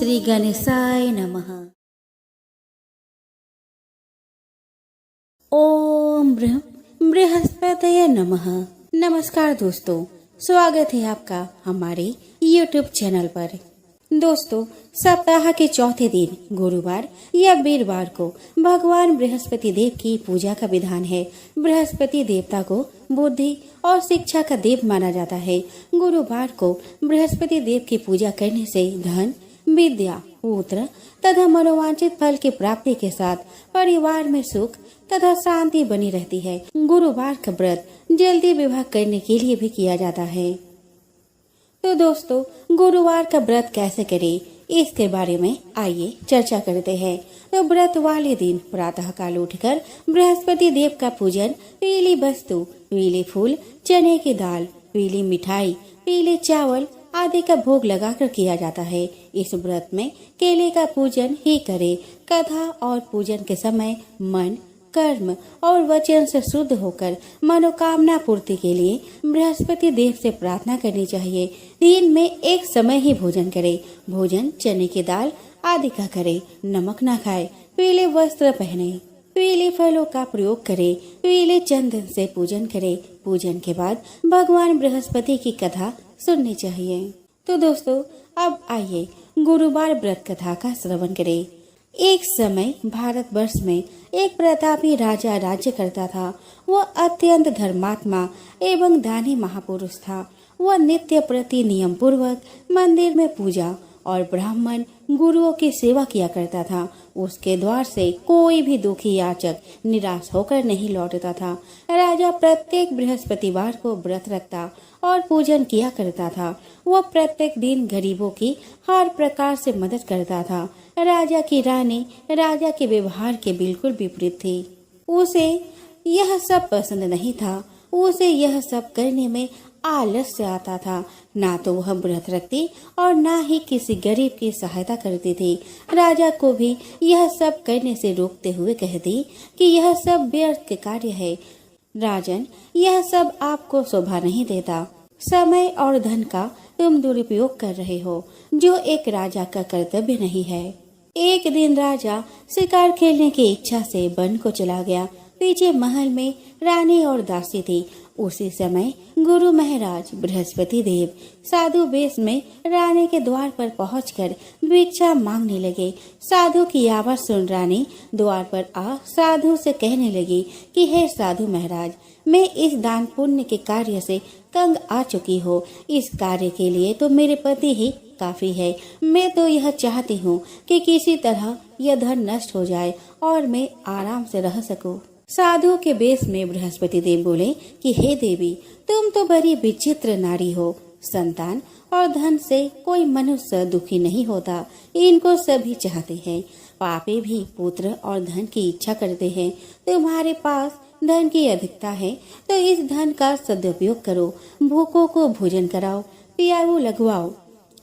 श्री गणेशाय नमः। ओम बृहस्पतये नमः। नमस्कार दोस्तों, स्वागत है आपका हमारे YouTube चैनल पर। दोस्तों, सप्ताह के चौथे दिन गुरुवार या वीरवार को भगवान बृहस्पति देव की पूजा का विधान है। बृहस्पति देवता को बुद्धि और शिक्षा का देव माना जाता है। गुरुवार को बृहस्पति देव की पूजा करने से धन, विद्या, पुत्र तथा मनोवांछित फल की प्राप्ति के साथ परिवार में सुख तथा शांति बनी रहती है। गुरुवार का व्रत जल्दी विवाह करने के लिए भी किया जाता है। तो दोस्तों, गुरुवार का व्रत कैसे करें, इसके बारे में आइए चर्चा करते हैं। तो व्रत वाले दिन प्रातः काल उठकर बृहस्पति देव का पूजन पीली वस्तु, पीले फूल, चने की दाल, पीली मिठाई, पीले चावल आदि का भोग लगाकर किया जाता है। इस व्रत में केले का पूजन ही करें। कथा और पूजन के समय मन, कर्म और वचन से शुद्ध होकर मनोकामना पूर्ति के लिए बृहस्पति देव से प्रार्थना करनी चाहिए। दिन में एक समय ही भोजन करे। भोजन चने की दाल आदि का करे। नमक न खाए। पीले वस्त्र पहने। पीले फलों का प्रयोग करे। पीले चंदन से पूजन करे। पूजन के बाद भगवान बृहस्पति की कथा सुननी चाहिए। तो दोस्तों, अब आइए गुरुवार व्रत कथा का श्रवण करें। एक समय भारतवर्ष में एक प्रतापी राजा राज्य करता था। वह अत्यंत धर्मात्मा एवं दानी महापुरुष था। वह नित्य प्रति नियम पूर्वक मंदिर में पूजा और ब्राह्मण गुरुओं की सेवा किया करता था। उसके द्वार से कोई भी दुखी याचक निराश होकर नहीं लौटता था। राजा प्रत्येक बृहस्पतिवार को व्रत रखता और पूजन किया करता था। वह प्रत्येक दिन गरीबों की हर प्रकार से मदद करता था। राजा की रानी राजा के व्यवहार के बिल्कुल विपरीत थी। उसे यह सब पसंद नहीं था। उसे यह सब करने में आलस्य आता था। ना तो वह व्रत रखती और ना ही किसी गरीब की सहायता करती थी। राजा को भी यह सब करने से रोकते हुए कहती कि यह सब व्यर्थ कार्य है। राजन, यह सब आपको शोभा नहीं देता। समय और धन का तुम दुरुपयोग कर रहे हो, जो एक राजा का कर्तव्य नहीं है। एक दिन राजा शिकार खेलने की इच्छा से वन को चला गया। पीछे महल में रानी और दासी थी। उसी समय गुरु महाराज बृहस्पति देव साधु वेश में रानी के द्वार पर पहुंचकर भिक्षा मांगने लगे। साधु की आवाज सुन रानी द्वार पर आ साधु से कहने लगी कि हे साधु महाराज, मैं इस दान पुण्य के कार्य से तंग आ चुकी हूँ। इस कार्य के लिए तो मेरे पति ही काफी है। मैं तो यह चाहती हूँ कि किसी तरह यह धन नष्ट हो जाए और मैं आराम से रह सकूं। साधु के वेश में बृहस्पति देव बोले कि हे देवी, तुम तो बड़ी विचित्र नारी हो। संतान और धन से कोई मनुष्य दुखी नहीं होता। इनको सभी चाहते हैं। पापी भी पुत्र और धन की इच्छा करते हैं। तुम्हारे पास धन की अधिकता है तो इस धन का सदुपयोग करो। भूखों को भोजन कराओ, प्याऊ लगवाओ,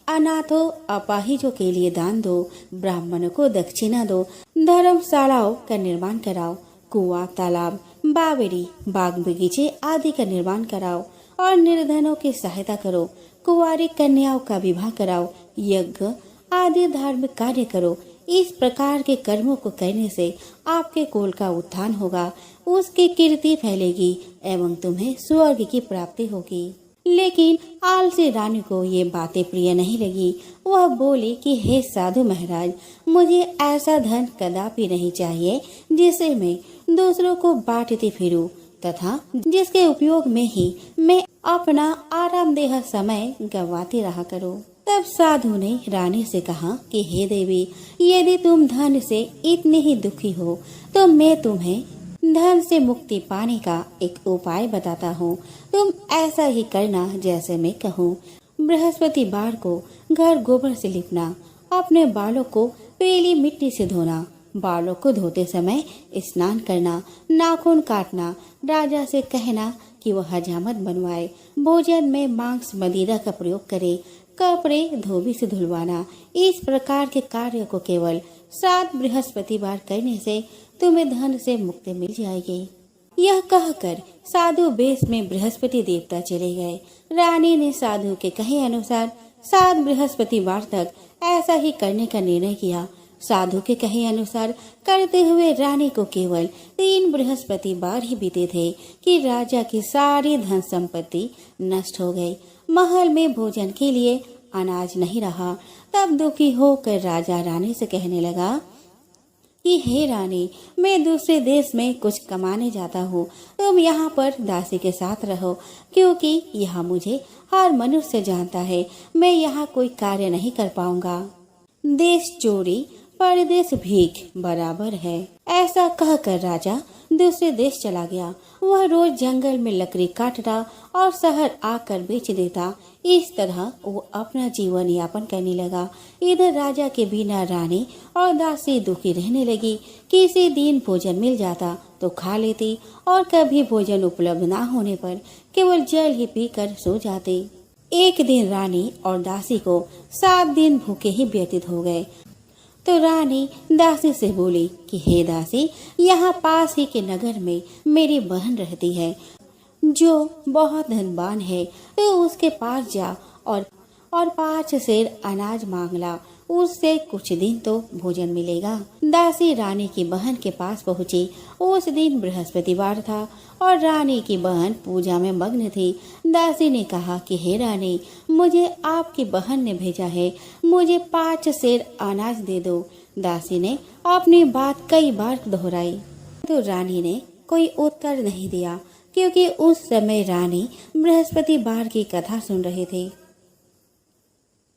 अनाथों अपाहिजों के लिए दान दो, ब्राह्मणों को दक्षिणा दो, धर्मशालाओं का निर्माण कराओ, कुआं, तालाब, बावड़ी, बाग बगीचे आदि का निर्माण कराओ और निर्धनों की सहायता करो। कुंवारी कन्याओं का विवाह कराओ, यज्ञ आदि धार्मिक कार्य करो। इस प्रकार के कर्मों को करने से आपके कुल का उत्थान होगा, उसकी कीर्ति फैलेगी एवं तुम्हें स्वर्ग की प्राप्ति होगी। लेकिन आलसी रानी को ये बातें प्रिय नहीं लगी। वह बोली कि हे साधु महाराज, मुझे ऐसा धन कदापि नहीं चाहिए जिसे मैं दूसरों को बांटती फिरूं तथा जिसके उपयोग में ही मैं अपना आरामदेह समय गंवाती रहा करूं। तब साधु ने रानी से कहा कि हे देवी, यदि तुम धन से इतने ही दुखी हो तो मैं तुम्हें धन से मुक्ति पाने का एक उपाय बताता हूँ। तुम ऐसा ही करना जैसे मैं कहूँ। बृहस्पतिवार को घर गोबर से लिपना, अपने बालों को पीली मिट्टी से धोना, बालों को धोते समय स्नान करना, नाखून काटना, राजा से कहना कि वह हजामत बनवाए, भोजन में मांस मदिरा का प्रयोग करे, कपड़े धोबी से धुलवाना। इस प्रकार के कार्य को केवल 7 बृहस्पतिवार करने से तुम्हें धन से मुक्ति मिल जाएगी। यह कहकर साधु वेश में बृहस्पति देवता चले गए। रानी ने साधु के कहे अनुसार 7 बृहस्पतिवार तक ऐसा ही करने का निर्णय किया। साधु के कहे अनुसार करते हुए रानी को केवल 3 बृहस्पतिवार ही बीते थे कि राजा की सारी धन संपत्ति नष्ट हो गई। महल में भोजन के लिए अनाज नहीं रहा। तब दुखी होकर राजा रानी से कहने लगा कि हे रानी, मैं दूसरे देश में कुछ कमाने जाता हूँ, तुम यहाँ पर दासी के साथ रहो, क्योंकि यहाँ मुझे हर मनुष्य जानता है, मैं यहाँ कोई कार्य नहीं कर पाऊंगा। देश चोरी परदेश भीख बराबर है। ऐसा कहकर राजा दूसरे देश चला गया। वह रोज जंगल में लकड़ी काटता और शहर आकर बेच देता। इस तरह वो अपना जीवन यापन करने लगा। इधर राजा के बिना रानी और दासी दुखी रहने लगी। किसी दिन भोजन मिल जाता तो खा लेती और कभी भोजन उपलब्ध न होने पर केवल जल ही पीकर सो जाती। एक दिन रानी और दासी को 7 दिन भूखे ही व्यतीत हो गए। तो रानी दासी से बोली कि हे दासी, यहाँ पास ही के नगर में मेरी बहन रहती है जो बहुत धनवान है, तो उसके पास जा और 5 सेर अनाज मांग ला, उससे कुछ दिन तो भोजन मिलेगा। दासी रानी की बहन के पास पहुँची। उस दिन बृहस्पतिवार था और रानी की बहन पूजा में मग्न थी। दासी ने कहा कि हे रानी, मुझे आपकी बहन ने भेजा है, मुझे 5 सेर अनाज दे दो। दासी ने अपनी बात कई बार दोहराई तो रानी ने कोई उत्तर नहीं दिया, क्योंकि उस समय रानी बृहस्पतिवार की कथा सुन रहे थे।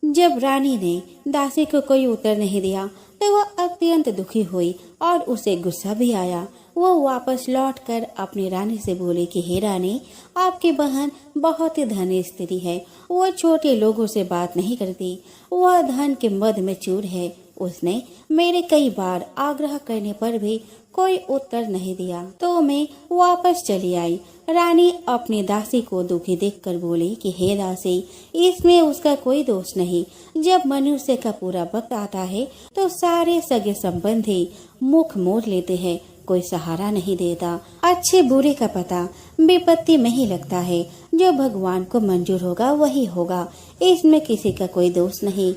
जब रानी ने दासी को कोई उत्तर नहीं दिया तो वह अत्यंत दुखी हुई और उसे गुस्सा भी आया। वो वापस लौटकर अपनी रानी से बोली कि हे रानी, आपकी बहन बहुत ही धनी स्त्री है, वह छोटे लोगों से बात नहीं करती, वह धन के मद में चूर है। उसने मेरे कई बार आग्रह करने पर भी कोई उत्तर नहीं दिया, तो मैं वापस चली आई। रानी अपनी दासी को दुखी देखकर बोली कि हे दासी, इसमें उसका कोई दोष नहीं। जब मनुष्य का पूरा वक्त आता है तो सारे सगे संबंधी मुख मोड़ लेते हैं, कोई सहारा नहीं देता। अच्छे बुरे का पता विपत्ति में ही लगता है। जो भगवान को मंजूर होगा वही होगा, इसमें किसी का कोई दोष नहीं।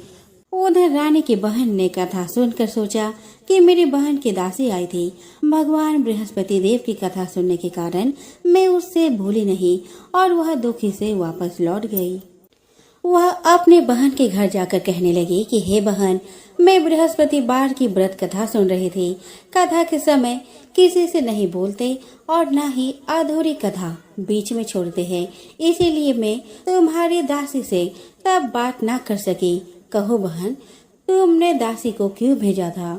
उधर रानी की बहन ने कथा सुनकर सोचा कि मेरी बहन की दासी आई थी। भगवान बृहस्पति देव की कथा सुनने के कारण मैं उससे भूली नहीं और वह दुखी से वापस लौट गई। वह अपने बहन के घर जाकर कहने लगी कि हे बहन, मैं बृहस्पतिवार की व्रत कथा सुन रही थी। कथा के समय किसी से नहीं बोलते और न ही अधूरी कथा बीच में छोड़ते हैं, इसीलिए मैं तुम्हारी दासी से तब बात न कर सकी। कहो बहन, तुमने दासी को क्यों भेजा था?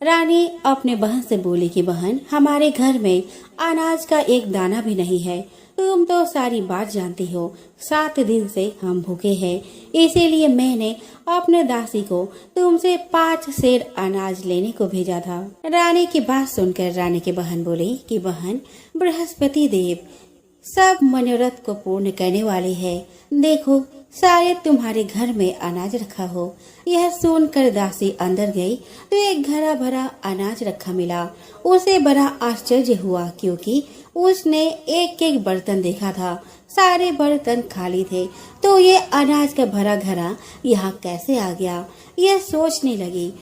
रानी अपने बहन से बोली कि बहन, हमारे घर में अनाज का एक दाना भी नहीं है, तुम तो सारी बात जानती हो। 7 दिन से हम भूखे हैं, इसीलिए मैंने अपने दासी को तुमसे 5 सेर अनाज लेने को भेजा था। रानी की बात सुनकर रानी की बहन बोली कि बहन, बृहस्पति देव सब मनोरथ को पूर्ण करने वाले हैं। देखो, शायद तुम्हारे घर में अनाज रखा हो। यह सुनकर दासी अंदर गई तो एक घड़ा भरा अनाज रखा मिला। उसे बड़ा आश्चर्य हुआ, क्योंकि उसने एक एक बर्तन देखा था, सारे बर्तन खाली थे। तो ये अनाज का भरा घड़ा यहाँ कैसे आ गया? यह सोचने लगी।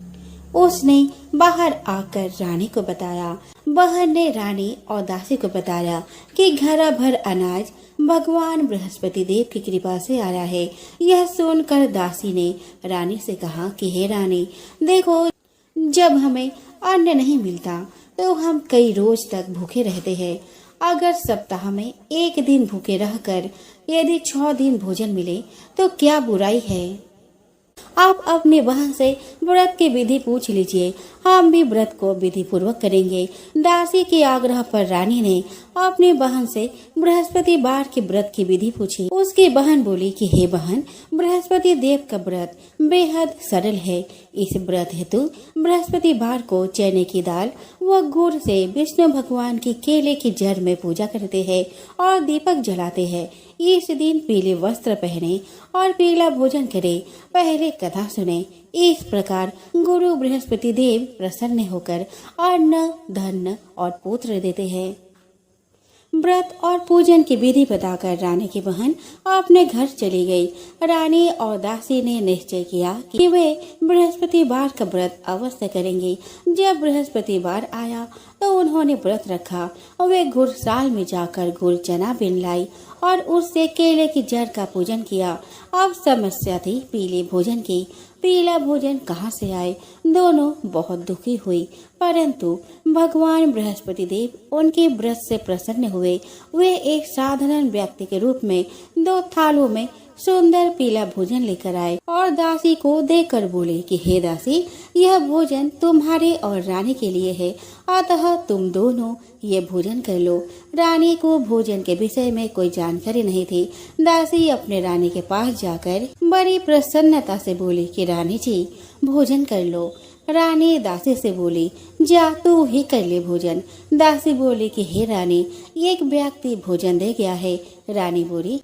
उसने बाहर आकर रानी को बताया। बहन ने रानी और दासी को बताया कि घड़ा भर अनाज भगवान बृहस्पति देव की कृपा से आया है। यह सुनकर दासी ने रानी से कहा कि हे रानी, देखो, जब हमें अन्न नहीं मिलता तो हम कई रोज तक भूखे रहते हैं। अगर सप्ताह में एक दिन भूखे रहकर यदि 6 दिन भोजन मिले तो क्या बुराई है? आप अपने बहन से व्रत की विधि पूछ लीजिए, हम भी व्रत को विधि पूर्वक करेंगे। दासी के आग्रह पर रानी ने अपनी बहन से बृहस्पतिवार के व्रत की विधि पूछी। उसकी बहन बोली कि हे बहन, बृहस्पति देव का व्रत बेहद सरल है। इस व्रत हेतु बृहस्पतिवार को चने की दाल व गुड़ से विष्णु भगवान की केले की जड़ में पूजा करते हैं और दीपक जलाते हैं। इस दिन पीले वस्त्र पहने और पीला भोजन करे, पहले कथा सुने। इस प्रकार गुरु बृहस्पति देव प्रसन्न होकर अन्न, धन और पुत्र देते हैं। व्रत और पूजन की विधि बताकर रानी की बहन अपने घर चली गई। रानी और दासी ने निश्चय किया कि वे बृहस्पतिवार का व्रत अवश्य करेंगी। जब बृहस्पतिवार आया तो उन्होंने व्रत रखा। वे गुड़साल में जाकर गुड़ चना बिन लाई और उससे केले की जड़ का पूजन किया। अब समस्या थी पीले भोजन की। पीला भोजन कहाँ से आए? दोनों बहुत दुखी हुई, परंतु भगवान बृहस्पति देव उनके व्रत से प्रसन्न हुए। वे एक साधारण व्यक्ति के रूप में 2 थालों में सुंदर पीला भोजन लेकर आए और दासी को देकर बोले कि हे दासी, यह भोजन तुम्हारे और रानी के लिए है, अतः तुम दोनों ये भोजन कर लो। रानी को भोजन के विषय में कोई जानकारी नहीं थी। दासी अपने रानी के पास जाकर बड़ी प्रसन्नता से बोली कि रानी जी, भोजन कर लो। रानी दासी से बोली, जा तू ही कर ले भोजन। दासी बोली कि हे रानी, एक व्यक्ति भोजन दे गया है। रानी बोली,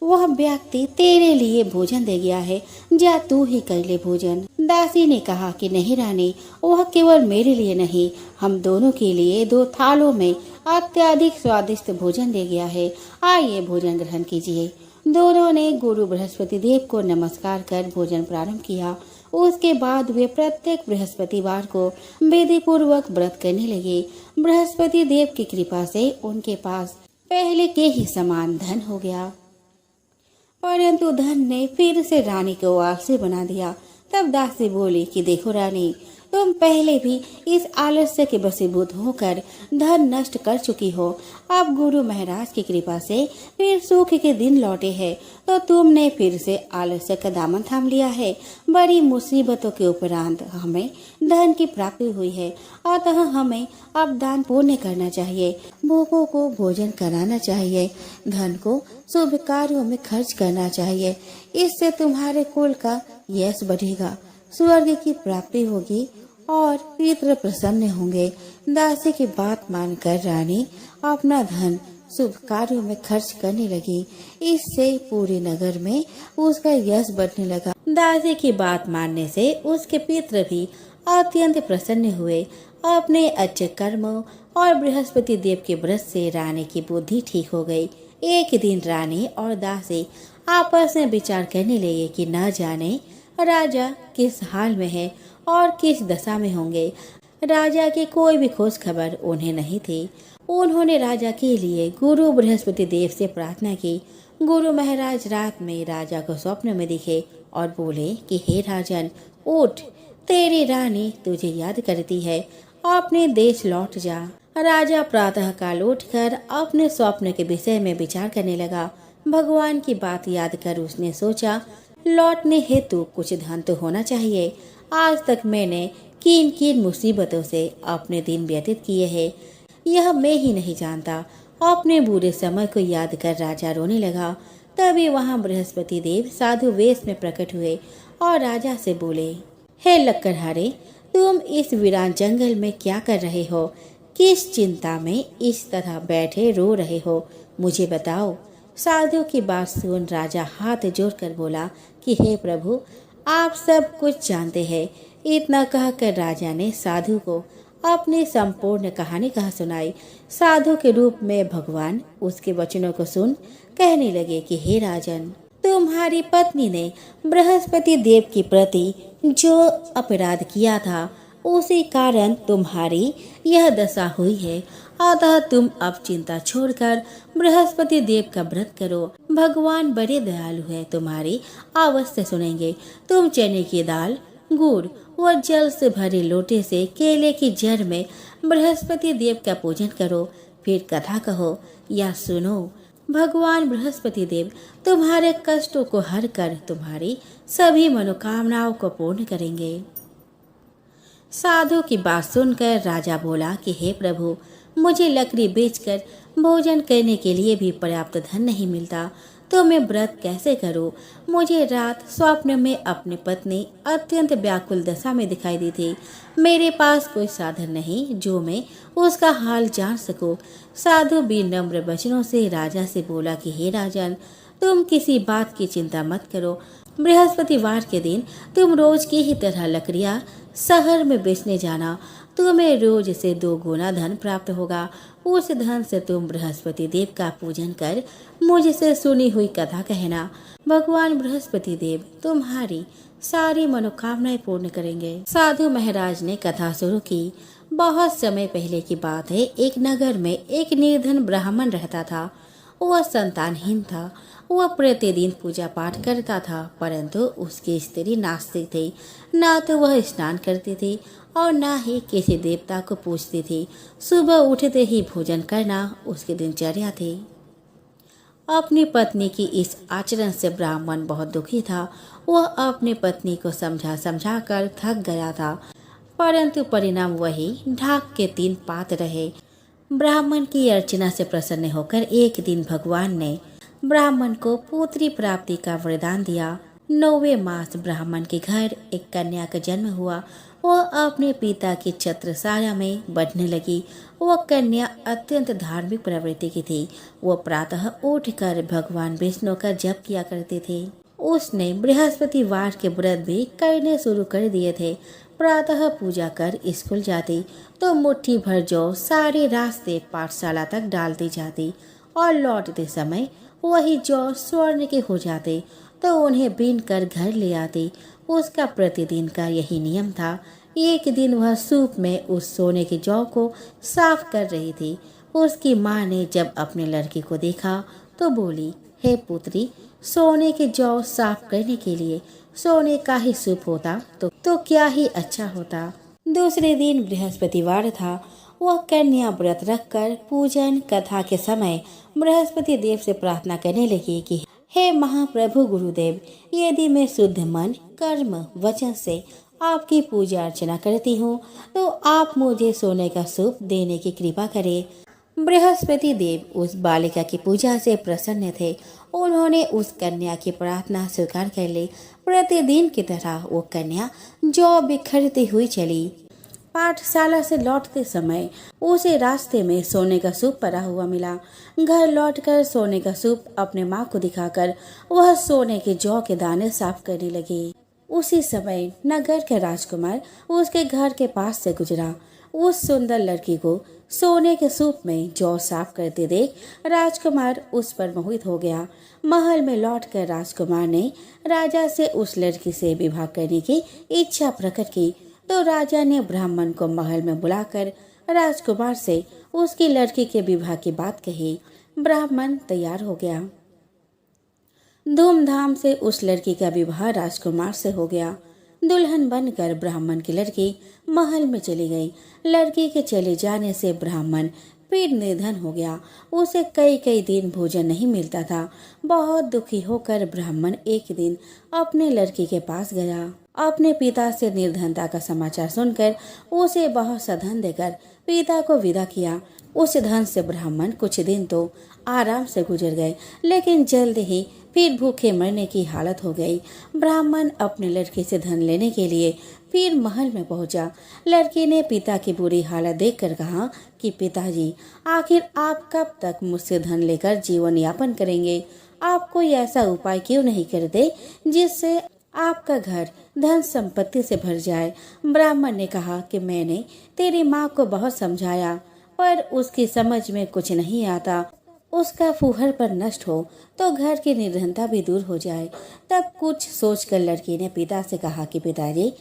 वह व्यक्ति तेरे लिए भोजन दे गया है, जा तू ही कर ले भोजन। दासी ने कहा कि नहीं रानी, वह केवल मेरे लिए नहीं, हम दोनों के लिए 2 थालों में अत्यधिक स्वादिष्ट भोजन दे गया है। आइए भोजन ग्रहण कीजिए। दोनों ने गुरु बृहस्पति देव को नमस्कार कर भोजन प्रारंभ किया। उसके बाद वे प्रत्येक बृहस्पतिवार को विधि पूर्वक व्रत करने लगे। बृहस्पति देव की कृपा से उनके पास पहले के ही समान धन हो गया, परंतु धन ने फिर से रानी को आलसी बना दिया। तब दासी बोली कि देखो रानी, तुम पहले भी इस आलस्य के वशीभूत होकर धन नष्ट कर चुकी हो। अब गुरु महाराज की कृपा से फिर सुख के दिन लौटे हैं, तो तुमने फिर से आलस्य का दामन थाम लिया है। बड़ी मुसीबतों के उपरांत हमें धन की प्राप्ति हुई है, अतः हमें अब दान पुण्य करना चाहिए, भूखों को भोजन कराना चाहिए, धन को शुभ कार्यों में खर्च करना चाहिए। इससे तुम्हारे कुल का यश बढ़ेगा, स्वर्ग की प्राप्ति होगी और पितृ प्रसन्न होंगे। दासी की बात मानकर रानी अपना धन शुभ कार्यों में खर्च करने लगी। इससे पूरे नगर में उसका यश बढ़ने लगा। दासी की बात मानने से उसके पितृ भी अत्यंत प्रसन्न हुए। अपने अच्छे कर्मों और बृहस्पति देव के व्रत से रानी की बुद्धि ठीक हो गई। एक दिन रानी और दासी आपस में विचार करने लगे कि न जाने राजा किस हाल में है और किस दशा में होंगे। राजा की कोई भी खोज खबर उन्हें नहीं थी। उन्होंने राजा के लिए गुरु बृहस्पति देव से प्रार्थना की। गुरु महाराज रात में राजा को स्वप्न में दिखे और बोले कि हे राजन, उठ, तेरी रानी तुझे याद करती है, अपने देश लौट जा। राजा प्रातः काल उठकर अपने स्वप्न के विषय में विचार करने लगा। भगवान की बात याद कर उसने सोचा, लौटने हेतु कुछ धन तो होना चाहिए। आज तक मैंने किन किन मुसीबतों से अपने दिन व्यतीत किए हैं, यह मैं ही नहीं जानता। अपने बुरे समय को याद कर राजा रोने लगा। तभी वहां बृहस्पति देव साधु वेश में प्रकट हुए और राजा से बोले, हे लक्कड़हारे, तुम इस वीरान जंगल में क्या कर रहे हो? किस चिंता में इस तरह बैठे रो रहे हो? मुझे बताओ। साधु की बात सुन राजा हाथ जोड़कर बोला कि हे प्रभु, आप सब कुछ जानते हैं। इतना कहकर राजा ने साधु को अपनी संपूर्ण कहानी कहा सुनाई। साधु के रूप में भगवान उसके वचनों को सुन कहने लगे कि हे राजन, तुम्हारी पत्नी ने बृहस्पति देव के प्रति जो अपराध किया था, उसी कारण तुम्हारी यह दशा हुई है। अतः तुम अब चिंता छोड़कर बृहस्पति देव का व्रत करो। भगवान बड़े दयालु है, तुम्हारी अवश्य सुनेंगे। तुम चने की दाल, गुड़ व जल से भरे लोटे से केले की जड़ में बृहस्पति देव का पूजन करो, फिर कथा कहो या सुनो। भगवान बृहस्पति देव तुम्हारे कष्टों को हर कर तुम्हारी सभी मनोकामनाओं को पूर्ण करेंगे। साधु की बात सुनकर राजा बोला कि हे प्रभु, मुझे लकड़ी बेचकर भोजन करने के लिए भी पर्याप्त धन नहीं मिलता, तो मैं व्रत कैसे करूं? मुझे रात स्वप्न में अपनी पत्नी अत्यंत व्याकुल दशा में दिखाई दी थी। मेरे पास कोई साधन नहीं जो मैं उसका हाल जान सकूं। साधु भी नम्र वचनों से राजा से बोला कि हे राजन, तुम किसी बात की चिंता मत करो। बृहस्पतिवार के दिन तुम रोज की ही तरह लकड़ियां शहर में बेचने जाना। तुम्हें रोज से 2 गुना धन प्राप्त होगा। उस धन से तुम बृहस्पति देव का पूजन कर मुझसे सुनी हुई कथा कहना। भगवान बृहस्पति देव तुम्हारी सारी मनोकामनाएं पूर्ण करेंगे। साधु महाराज ने कथा शुरू की। बहुत समय पहले की बात है। एक नगर में एक निर्धन ब्राह्मण रहता था। वह संतानहीन था। वह प्रतिदिन पूजा पाठ करता था, परंतु उसकी स्त्री नास्तिक थी। ना तो वह स्नान करती थी और ना ही किसी देवता को पूजती थी। सुबह उठते ही भोजन करना उसकी दिनचर्या थी। अपनी पत्नी की इस आचरण से ब्राह्मण बहुत दुखी था। वह अपनी पत्नी को समझा समझा कर थक गया था, परंतु परिणाम वही ढाक के 3 पात रहे। ब्राह्मण की अर्चना से प्रसन्न होकर एक दिन भगवान ने ब्राह्मण को पुत्री प्राप्ति का वरदान दिया। 9वें मास ब्राह्मण के घर एक कन्या का जन्म हुआ। वह अपने पिता की छत्रछाया में बढ़ने लगी। वह कन्या अत्यंत धार्मिक प्रवृत्ति की थी। वह प्रातः उठकर भगवान विष्णु का जप किया करती थी। उसने बृहस्पतिवार के व्रत भी करने शुरू कर दिए थे। प्रातः पूजा कर स्कूल जाती तो मुट्ठी भर जौ सारे रास्ते पाठशाला तक डालती जाती और लौटते समय वही जौ स्वर्ण के हो जाते तो उन्हें बीन कर घर ले आती। उसका प्रतिदिन का यही नियम था। एक दिन वह सूप में उस सोने के जौ को साफ कर रही थी। उसकी माँ ने जब अपने लड़की को देखा तो बोली, हे पुत्री, सोने के जौ साफ करने के लिए सोने का ही सूप होता तो क्या ही अच्छा होता। दूसरे दिन बृहस्पतिवार था। वह कन्या व्रत रखकर पूजन कथा के समय बृहस्पति देव से प्रार्थना करने लगी कि हे महाप्रभु गुरुदेव, यदि मैं शुद्ध मन, कर्म, वचन से आपकी पूजा अर्चना करती हूँ तो आप मुझे सोने का सूप देने की कृपा करें। बृहस्पति देव उस बालिका की पूजा से प्रसन्न थे। उन्होंने उस कन्या की प्रार्थना स्वीकार कर ली। प्रतिदिन की तरह वो कन्या जौ बिखरती हुई चली। पाठशाला से लौटते समय उसे रास्ते में सोने का सूप पड़ा हुआ मिला। घर लौटकर सोने का सूप अपने माँ को दिखाकर वह सोने के जौ के दाने साफ करने लगी। उसी समय नगर के राजकुमार उसके घर के पास से गुजरा। उस सुंदर लड़की को सोने के सूप में जौ साफ करते देख राजकुमार उस पर मोहित हो गया। महल में लौटकर राजकुमार ने राजा से उस लड़की से विवाह करने की इच्छा प्रकट की तो राजा ने ब्राह्मण को महल में बुलाकर राजकुमार से उसकी लड़की के विवाह की बात कही। ब्राह्मण तैयार हो गया। धूमधाम से उस लड़की का विवाह राजकुमार से हो गया। दुल्हन बनकर ब्राह्मण की लड़की महल में चली गई। लड़की के चले जाने से ब्राह्मण फिर निर्धन हो गया। उसे कई कई दिन भोजन नहीं मिलता था। बहुत दुखी होकर ब्राह्मण एक दिन अपने लड़की के पास गया। अपने पिता से निर्धनता का समाचार सुनकर उसे बहुत सा धन देकर पिता को विदा किया। उस धन से ब्राह्मण कुछ दिन तो आराम से गुजर गए, लेकिन जल्द ही फिर भूखे मरने की हालत हो गई। ब्राह्मण अपने लड़की से धन लेने के लिए फिर महल में पहुंचा। लड़की ने पिता की बुरी हालत देखकर कहा कि पिताजी, आखिर आप कब तक मुझसे धन लेकर जीवन यापन करेंगे? आप कोई ऐसा उपाय क्यों नहीं करते जिससे आपका घर धन संपत्ति से भर जाए? ब्राह्मण ने कहा कि मैंने तेरी माँ को बहुत समझाया, पर उसकी समझ में कुछ नहीं आता। उसका फूहर पर नष्ट हो तो घर की निर्धनता भी दूर हो जाए। तब कुछ सोचकर लड़की ने पिता से कहा कि पिताजी,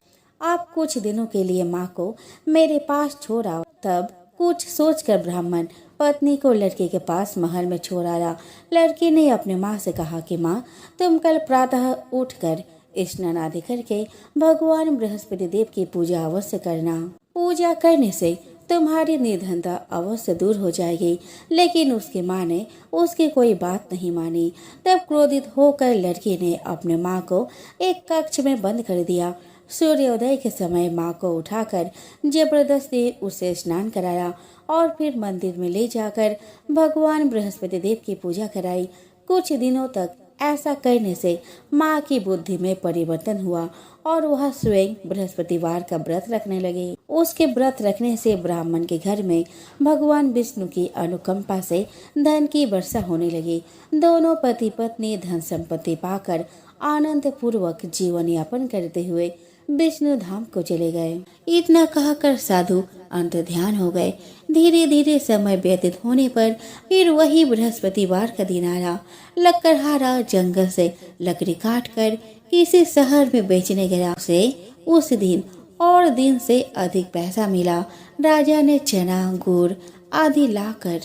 आप कुछ दिनों के लिए माँ को मेरे पास छोड़ आओ। तब कुछ सोचकर ब्राह्मण पत्नी को लड़के के पास महल में छोड़ आया। लड़की ने अपने माँ से कहा कि माँ, तुम कल प्रातः उठकर स्नान आदि करके भगवान बृहस्पति देव की पूजा अवश्य करना। पूजा करने से तुम्हारी निर्धनता अवश्य दूर हो जाएगी। लेकिन उसकी माँ ने उसकी कोई बात नहीं मानी। तब क्रोधित होकर लड़की ने अपने माँ को एक कक्ष में बंद कर दिया। सूर्योदय के समय माँ को उठाकर जबरदस्ती उसे स्नान कराया और फिर मंदिर में ले जाकर भगवान बृहस्पति देव की पूजा कराई। कुछ दिनों तक ऐसा करने से माँ की बुद्धि में परिवर्तन हुआ और वह स्वयं बृहस्पतिवार का व्रत रखने लगी। उसके व्रत रखने से ब्राह्मण के घर में भगवान विष्णु की अनुकंपा से धन की वर्षा होने लगी। दोनों पति पत्नी धन संपत्ति पाकर आनंद पूर्वक जीवन यापन करते हुए विष्णु धाम को चले गए। इतना कहकर साधु अंतर्ध्यान हो गए। धीरे धीरे समय व्यतीत होने पर फिर वही बृहस्पतिवार का दिन आया। लकड़हारा जंगल से लकड़ी काट कर किसी शहर में बेचने गया। उसे उस दिन और दिन से अधिक पैसा मिला। राजा ने चना गुड़ आदि लाकर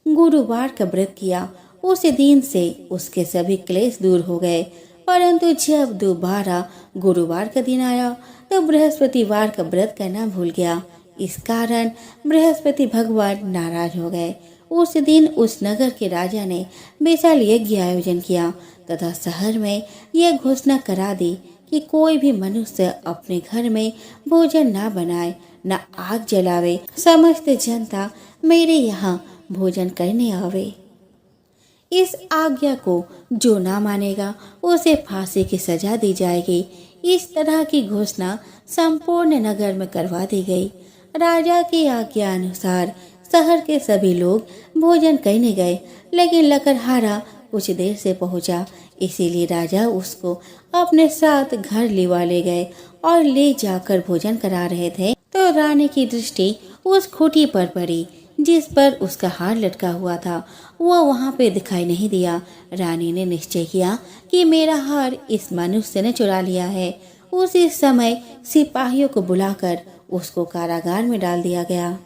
गुरुवार का व्रत किया। उस दिन से उसके सभी क्लेश दूर हो गए। परंतु जब दोबारा गुरुवार का दिन आया तो बृहस्पतिवार का व्रत करना भूल गया। इस कारण बृहस्पति भगवान नाराज हो गए। उस दिन उस नगर के राजा ने विशाल यज्ञ आयोजन किया तथा शहर में यह घोषणा करा दी कि कोई भी मनुष्य अपने घर में भोजन न बनाए न आग जलावे। समस्त जनता मेरे यहाँ भोजन करने आवे। इस आज्ञा को जो ना मानेगा उसे फांसी की सजा दी जाएगी। इस तरह की घोषणा संपूर्ण नगर में करवा दी गई। राजा की आज्ञा अनुसार शहर के सभी लोग भोजन करने गए, लेकिन लकड़हारा कुछ देर से पहुंचा, इसीलिए राजा उसको अपने साथ घर लिवा ले गए और ले जाकर भोजन करा रहे थे तो रानी की दृष्टि उस खूंटी पर पड़ी जिस पर उसका हार लटका हुआ था। वह वहां पे दिखाई नहीं दिया। रानी ने निश्चय किया कि मेरा हार इस मनुष्य ने चुरा लिया है। उसी समय सिपाहियों को बुलाकर उसको कारागार में डाल दिया गया।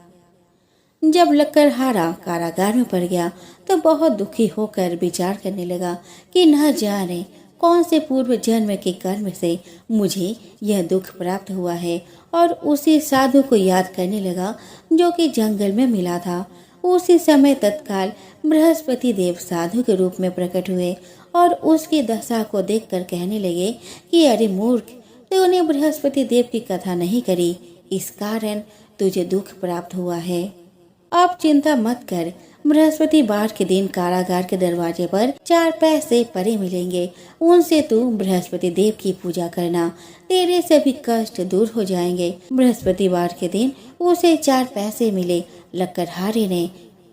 जब लकड़हारा कारागार में पड़ गया तो बहुत दुखी होकर विचार करने लगा कि न जाने कौन से पूर्व जन्म के कर्म से मुझे यह दुख प्राप्त हुआ है, और उसी साधु को याद करने लगा जो कि जंगल में मिला था। उसी समय तत्काल बृहस्पति देव साधु के रूप में प्रकट हुए और उसकी दशा को देखकर कहने लगे कि अरे मूर्ख, तूने बृहस्पति देव की कथा नहीं करी, इस कारण तुझे दुख प्राप्त हुआ है। अब चिंता मत कर, बृहस्पतिवार के दिन कारागार के दरवाजे पर 4 पैसे परे मिलेंगे, उनसे तू बृहस्पति देव की पूजा करना, तेरे सभी कष्ट दूर हो जाएंगे। बृहस्पतिवार के दिन उसे 4 पैसे मिले। लकड़हारे ने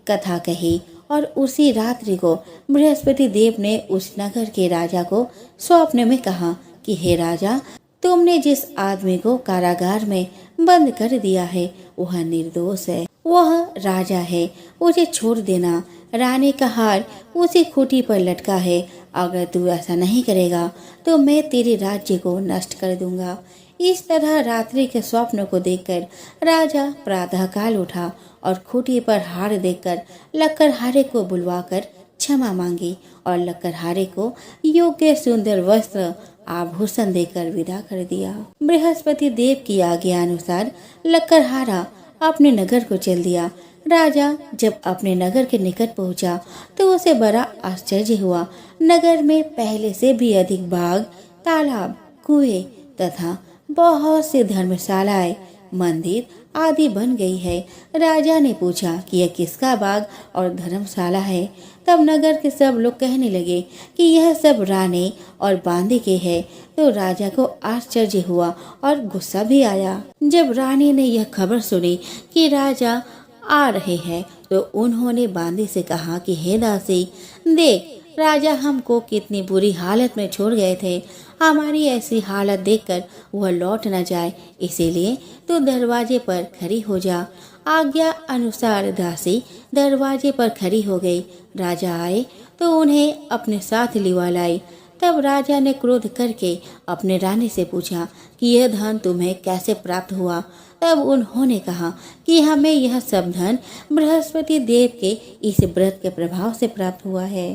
कथा कही और उसी रात्रि को बृहस्पति देव ने उस नगर के राजा को स्वप्न में कहा कि हे राजा, तुमने जिस आदमी को कारागार में बंद कर दिया है वह निर्दोष है, वह राजा है, उसे छोड़ देना। रानी का हार उसी खूंटी पर लटका है, अगर तू ऐसा नहीं करेगा तो मैं तेरे राज्य को नष्ट कर दूंगा। इस तरह रात्रि के स्वप्न को देखकर राजा प्रातःकाल उठा और खूंटी पर हार देखकर लकड़हारे को बुलवाकर क्षमा मांगी और लकड़हारे को योग्य सुंदर वस्त्र आभूषण देकर विदा कर दिया। बृहस्पति देव की आज्ञा अनुसार लकड़हारा अपने नगर को चल दिया। राजा जब अपने नगर के निकट पहुंचा तो उसे बड़ा आश्चर्य हुआ। नगर में पहले से भी अधिक बाग, तालाब, कुएं तथा बहुत से धर्मशालाएं, मंदिर आदि बन गई है। राजा ने पूछा कि यह किसका बाग और धर्मशाला है। तब नगर के सब लोग कहने लगे कि यह सब रानी और बांदी के है। तो राजा को आश्चर्य हुआ और गुस्सा भी आया। जब रानी ने यह खबर सुनी कि राजा आ रहे हैं तो उन्होंने बांदी से कहा कि हे दासी, देख, राजा हमको कितनी बुरी हालत में छोड़ गए थे। हमारी ऐसी हालत देखकर वह लौट न जाए, इसीलिए तू दरवाजे पर खड़ी हो जा। आज्ञा अनुसार दासी दरवाजे पर खड़ी हो गई। राजा आए तो उन्हें अपने साथ लिवा लाई। तब राजा ने क्रोध करके अपने रानी से पूछा कि यह धन तुम्हें कैसे प्राप्त हुआ। तब उन्होंने कहा कि हमें यह सब धन बृहस्पति देव के इस व्रत के प्रभाव से प्राप्त हुआ है।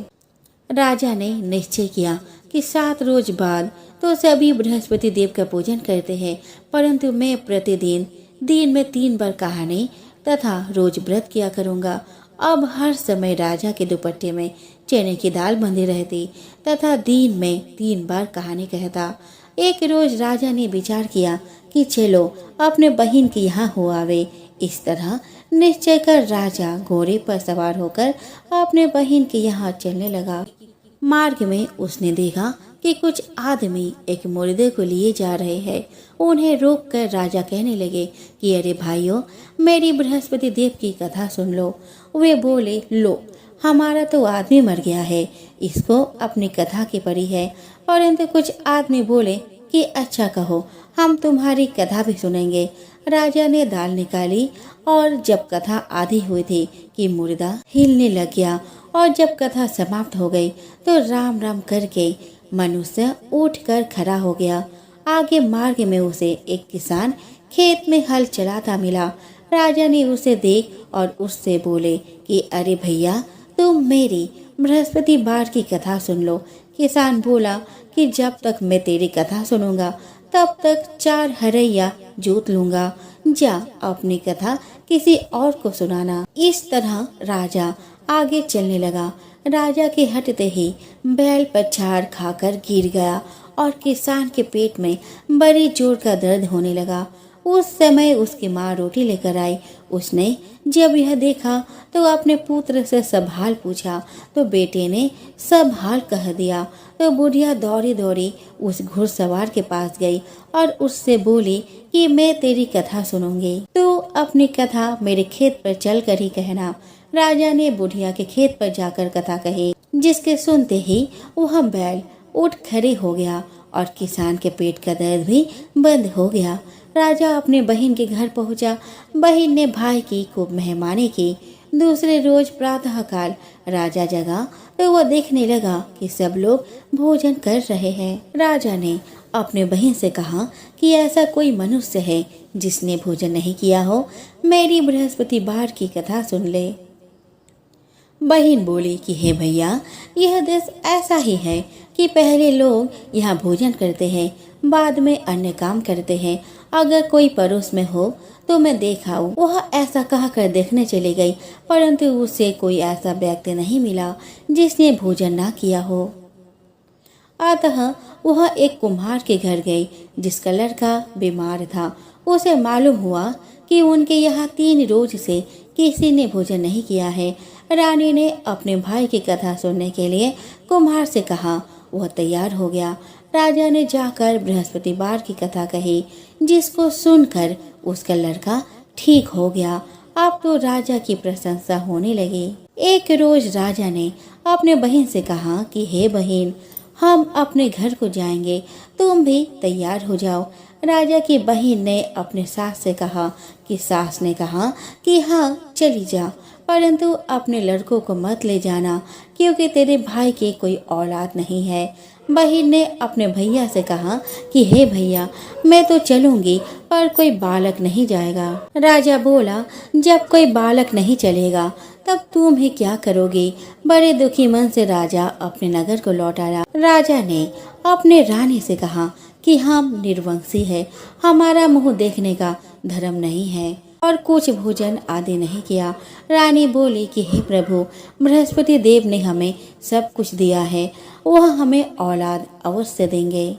राजा ने निश्चय किया कि 7 रोज बाद तो सभी बृहस्पति देव का पूजन करते हैं, परंतु मैं प्रतिदिन दिन में 3 बार कहानी तथा रोज व्रत किया करूंगा। अब हर समय राजा के दुपट्टे में चने की दाल बंधी रहती तथा दिन में 3 बार कहानी कहता। एक रोज राजा ने विचार किया कि चलो अपने बहन के यहाँ हो आवे। इस तरह निश्चय कर राजा घोड़े पर सवार होकर अपने बहन के यहाँ चलने लगा। मार्ग में उसने देखा कि कुछ आदमी एक मुर्दे को लिए जा रहे हैं। उन्हें रोककर राजा कहने लगे कि अरे भाइयों, मेरी बृहस्पति देव की कथा सुन लो। वे बोले, लो, हमारा तो आदमी मर गया है, इसको अपनी कथा की पड़ी है। परंतु कुछ आदमी बोले, कि अच्छा कहो, हम तुम्हारी कथा भी सुनेंगे। राजा ने दाल निकाली और जब कथा आधी हुई थी कि मुर्दा हिलने लग गया, और जब कथा समाप्त हो गई तो राम राम करके मनुष्य उठकर खड़ा हो गया। आगे मार्ग में उसे एक किसान खेत में हल चलाता मिला। राजा ने उसे देख और उससे बोले कि अरे भैया, तुम मेरी बृहस्पतिवार की कथा सुन लो। किसान बोला कि जब तक मैं तेरी कथा सुनूंगा तब तक 4 हरैया जोत लूंगा। जा अपनी कथा किसी और को सुनाना। इस तरह राजा आगे चलने लगा। राजा के हटते ही बैल पछाड़ खाकर गिर गया और किसान के पेट में बड़ी जोर का दर्द होने लगा। उस समय उसकी माँ रोटी लेकर आई। उसने जब यह देखा तो अपने पुत्र से सब हाल पूछा, तो बेटे ने सब हाल कह दिया। तो बुढ़िया दौड़ी दौड़ी उस घुड़सवार के पास गई और उससे बोली कि मैं तेरी कथा सुनूंगी, तो अपनी कथा मेरे खेत पर चल कर ही कहना। राजा ने बुढ़िया के खेत पर जाकर कथा कही, जिसके सुनते ही वह बैल उठ खड़े हो गया और किसान के पेट का दर्द भी बंद हो गया। राजा अपने बहन के घर पहुंचा। बहन ने भाई की खूब मेहमानी की। दूसरे रोज प्रातः काल राजा जगा तो वह देखने लगा कि सब लोग भोजन कर रहे हैं। राजा ने अपने बहन से कहा कि ऐसा कोई मनुष्य है जिसने भोजन नहीं किया हो, मेरी बृहस्पतिवार की कथा सुन ले। बहन बोली कि हे भैया, यह देश ऐसा ही है कि पहले लोग यहाँ भोजन करते हैं, बाद में अन्य काम करते हैं। अगर कोई पड़ोस में हो तो मैं देखाऊं। वह ऐसा कहकर देखने चली गई, परंतु उसे कोई ऐसा व्यक्ति नहीं मिला जिसने भोजन ना किया हो। अतः वह एक कुम्हार के घर गई जिसका लड़का बीमार था। उसे मालूम हुआ कि उनके यहाँ 3 रोज से किसी ने भोजन नहीं किया है। रानी ने अपने भाई की कथा सुनने के लिए कुम्हार से कहा। वह तैयार हो गया। राजा ने जाकर बृहस्पतिवार की कथा कही, जिसको सुनकर उसका लड़का ठीक हो गया। अब तो राजा की प्रशंसा होने लगी। एक रोज राजा ने अपने बहन से कहा कि हे बहन, हम अपने घर को जाएंगे, तुम भी तैयार हो जाओ। राजा की बहन ने अपने सास से कहा कि सास ने कहा कि हाँ चली जा, परंतु अपने लड़कों को मत ले जाना, क्योंकि तेरे भाई की कोई औलाद नहीं है। बहन ने अपने भैया से कहा कि हे भैया, मैं तो चलूंगी पर कोई बालक नहीं जाएगा। राजा बोला, जब कोई बालक नहीं चलेगा तब तुम ही क्या करोगी। बड़े दुखी मन से राजा अपने नगर को लौट आया। राजा ने अपने रानी से कहा कि हम निर्वंशी है, हमारा मुंह देखने का धर्म नहीं है और कुछ भोजन आदि नहीं किया। रानी बोली कि हे प्रभु, बृहस्पति देव ने हमें सब कुछ दिया है, वह हमें औलाद अवश्य देंगे।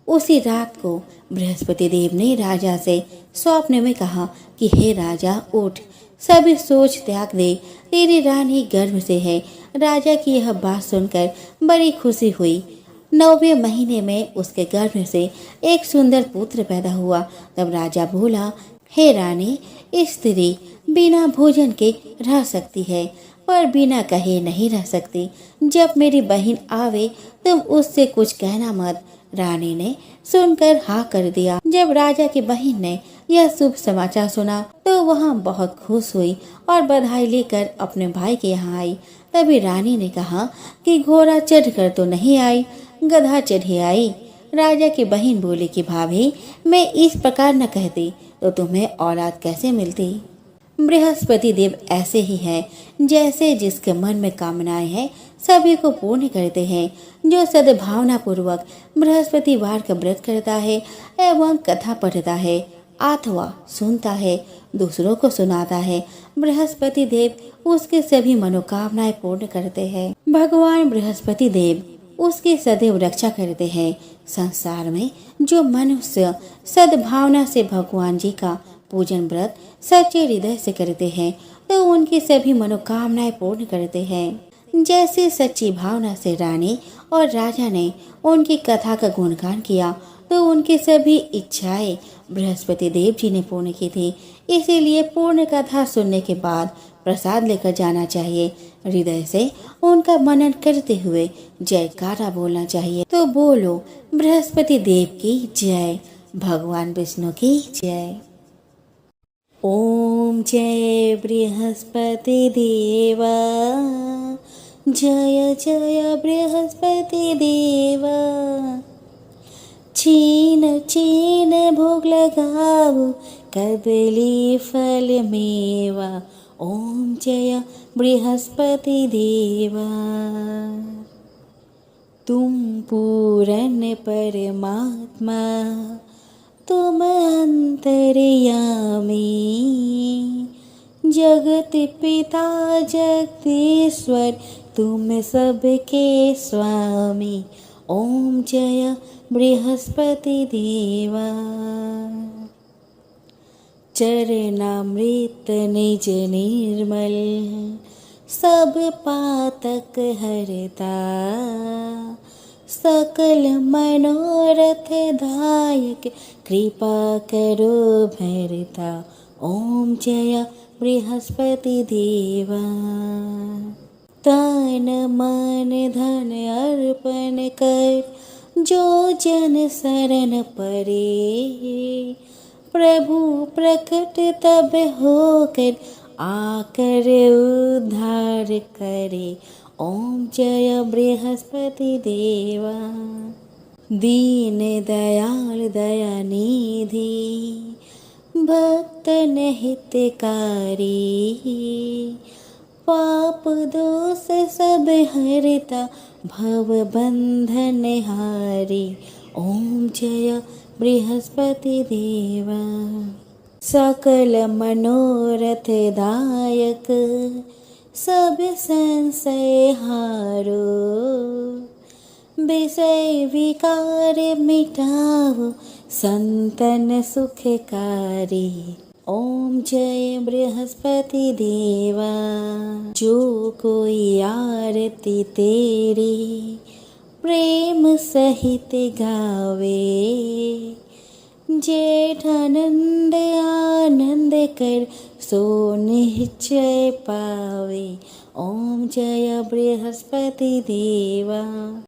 उसी रात को बृहस्पति देव ने राजा से स्वप्न में कहा कि हे राजा, उठ, सभी सोच त्याग दे, तेरी रानी गर्भ से है। राजा की यह बात सुनकर बड़ी खुशी हुई। 9वें महीने में उसके गर्भ से एक सुंदर पुत्र पैदा हुआ। तब राजा बोला, हे रानी, स्त्री बिना भोजन के रह सकती है, पर बिना कहे नहीं रह सकती। जब मेरी बहन आवे तुम उससे कुछ कहना मत। रानी ने सुनकर हाँ कर दिया। जब राजा की बहन ने यह शुभ समाचार सुना तो वह बहुत खुश हुई और बधाई लेकर अपने भाई के यहाँ आई। तभी रानी ने कहा कि घोड़ा चढ़कर तो नहीं आई, गधा चढ़ी आई। राजा की बहन बोली कि भाभी, मैं इस प्रकार न कहती तो तुम्हें औलाद कैसे मिलती। बृहस्पति देव ऐसे ही है, जैसे जिसके मन में कामनाएं हैं सभी को पूर्ण करते हैं। जो सद्भावना पूर्वक बृहस्पतिवार का व्रत करता है एवं कथा पढ़ता है अथवा सुनता है, दूसरों को सुनाता है, बृहस्पति देव उसके सभी मनोकामनाएं पूर्ण करते हैं। भगवान बृहस्पति देव उसकी सदैव रक्षा करते हैं। संसार में जो मनुष्य सद्भावना से भगवान जी का पूजन व्रत सच्चे हृदय से करते हैं तो उनकी सभी मनोकामनाएं पूर्ण करते हैं। जैसे सच्ची भावना से रानी और राजा ने उनकी कथा का गुणगान किया तो उनकी सभी इच्छाएं बृहस्पति देव जी ने पूर्ण की थी। इसीलिए पूर्ण कथा सुनने के बाद प्रसाद लेकर जाना चाहिए। हृदय से उनका मनन करते हुए जयकारा बोलना चाहिए। तो बोलो बृहस्पति देव की जय, भगवान विष्णु की जय। ओम जय बृहस्पति देवा, जय जय बृहस्पति देवा। छीन छीन भोग लगाओ कदली फल मेवा। ओम जय बृहस्पति देवा। तुम पूर्ण परमात्मा, तुम अंतर्यामी, जगत पिता जगदीश्वर, तुम सबके स्वामी। ओम जय बृहस्पति देवा। चरणामृत निज निर्मल, सब पातक हरता, सकल मनोरथ दायक, कृपा करो भरता। ओम जय बृहस्पति देवा। तन मन धन अर्पण कर, जो जन शरण परे, प्रभु प्रकट तब होकर, आकर उद्धार करे। ओम जय बृहस्पति देवा। दीन दयाल दयानिधि, भक्तन हितकारी, पाप दोष सब हरता, भव बंधन हारी। ओम जय बृहस्पति देवा। सकल मनोरथ दायक, सब संशय हारो, विषय विकार मिटाओ, संतन सुखकारी। ओम जय बृहस्पति देवा। जो कोई आरती तेरी प्रेम सहित गावे, जेठानंद आनंद कर, सो निश्चय पावे। ओम जय बृहस्पति देवा।